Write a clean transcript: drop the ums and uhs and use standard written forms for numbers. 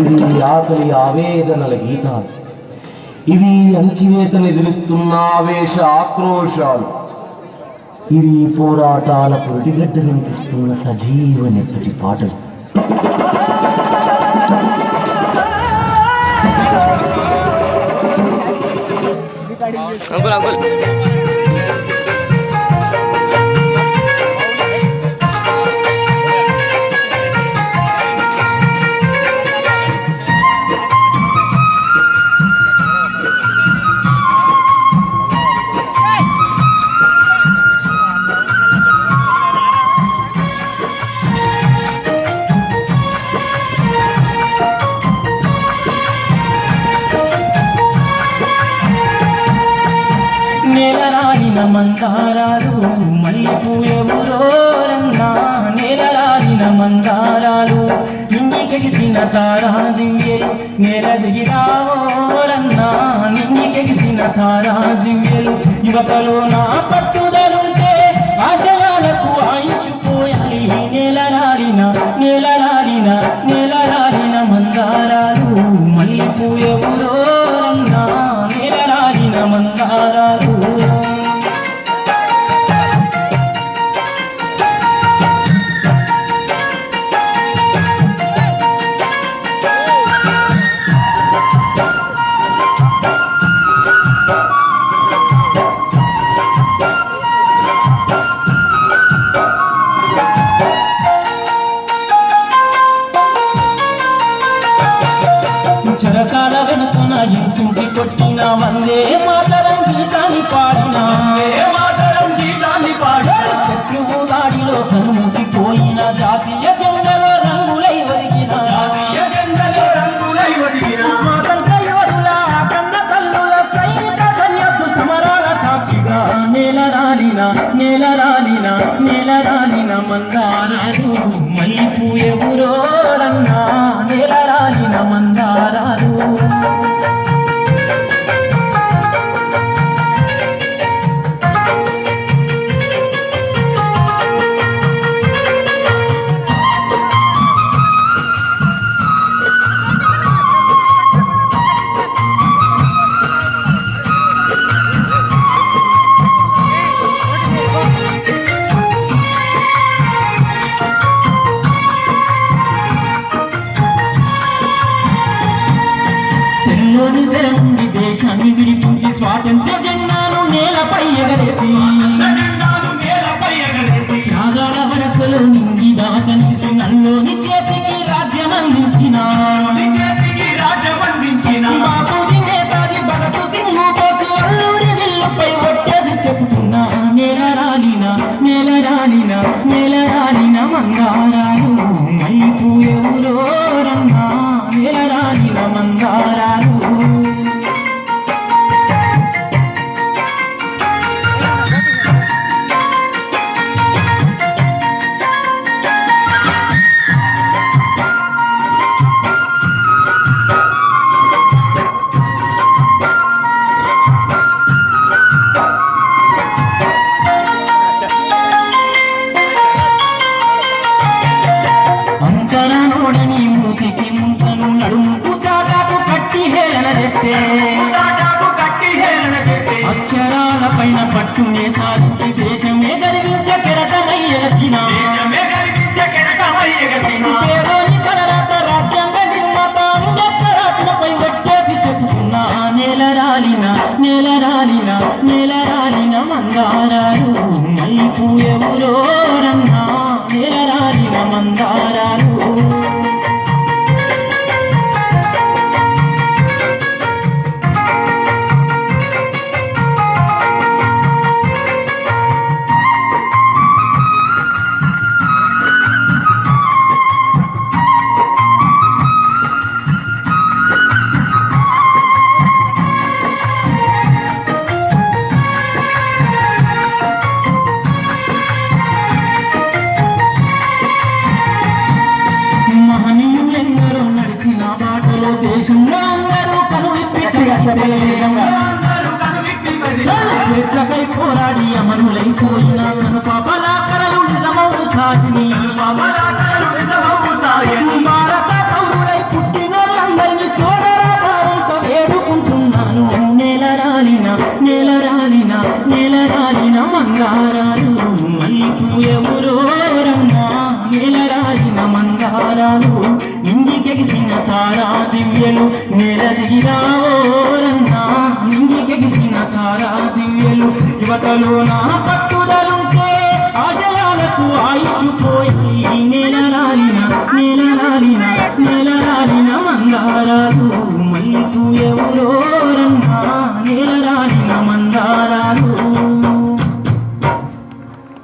ఇవి ఆకలి ఆవేదనల గీతాలు, ఇవి అంచివేతను ఎదురుస్తున్న ఆవేశ ఆక్రోశాలు, ఇవి పోరాటాల పొరిటిగడ్డ వినిపిస్తున్న సజీవ నెత్తటి పాటలు. మందారాలు మల్లెపూ ఎవరో రన్నా, నేలరాలిన మందారాలు నింగికెగిసిన తారా దివ్యలు, నేల దిగిరావో రన్నా నింగికెగిసిన తారా దివ్యలు. యువతలో నా పట్టుదలుంటే ఆశయాలకు ఆయుష్ పోయాలి. నేలరాలిన నేలరాలిన నేలరాలిన మందారాలు మల్లెపూ ఎవరో రన్నా, నేలరాలిన మందారాలు. చెరసాల వెనుకన హింసించి కొట్టిన వందే మాతరం గీతాన్ని పాడిన శత్రువు దాడిలో కనుమూసిపోయిన జాతీయ జెండలో రంగులై ఒదిగిన స్వాతంత్ర యోధుల కన్న తల్లుల సైనిక సైన్యపు సమరాల సాక్షిగా నేలరాలిన నేలరాలిన నేలరాలిన మందారాలు మల్లెపూ ఎవరో రన్నా, నేలరాలిన మందారాలు. దేశాన్ని విడిపించి స్వాతంత్ర్య జెండాను నేలపై ఎగరేసి త్యాగాల వరసలో నింగి దాసనిసి నల్లోని చేతికి రాజ్యం అందించిన బాపూజీ నేతాజీ భగత్ సింగ్ బోసు అల్లూరి విల్లుపై ఒట్టేసి చెబుతున్నా నేలరాలిన నేలరాలిన నేలరాలిన మందారాలు మల్లెపూ ఎవరో రన్నా, నేలరాలిన మందారాలు. అంకరనోడని మూతికి ముంతను నడుముకు దాదాపు కట్టి హేళన చేస్తే అక్షరాల పైన పట్టునే సాధించి దేశమే గర్వించ కెరటమై ఎగసిన పేదోని తలరాత రాజ్యాంగ నిర్మాత అంబేద్కరాత్మపై ఒట్టేసి చెబుతున్నా నేలరాలిన నేలరాలిన నేలరాలిన మందారాలు మల్లెపూ ఎవరో రన్నా, నేలరాలిన మందారాలు. దేశంలో అందరూ కనువిప్పి స్వేచ్ఛపై పోరాడి అమరులైపోయిన కను పాపలా కలలు నిజమ నేలరాలిన మంగారాలు మల్లిపూయమురో రమ్మా నేలరాలిన మంగారాలు నింగికెగిసిన తారా దివ్యలు నేల దిగిరావోరన్నా నింగికెగిసిన తారా దివ్యలు యువతలో నా పట్టుదలుంటే ఆశయాలకు ఆయుష్ పోయి నేలరాలిన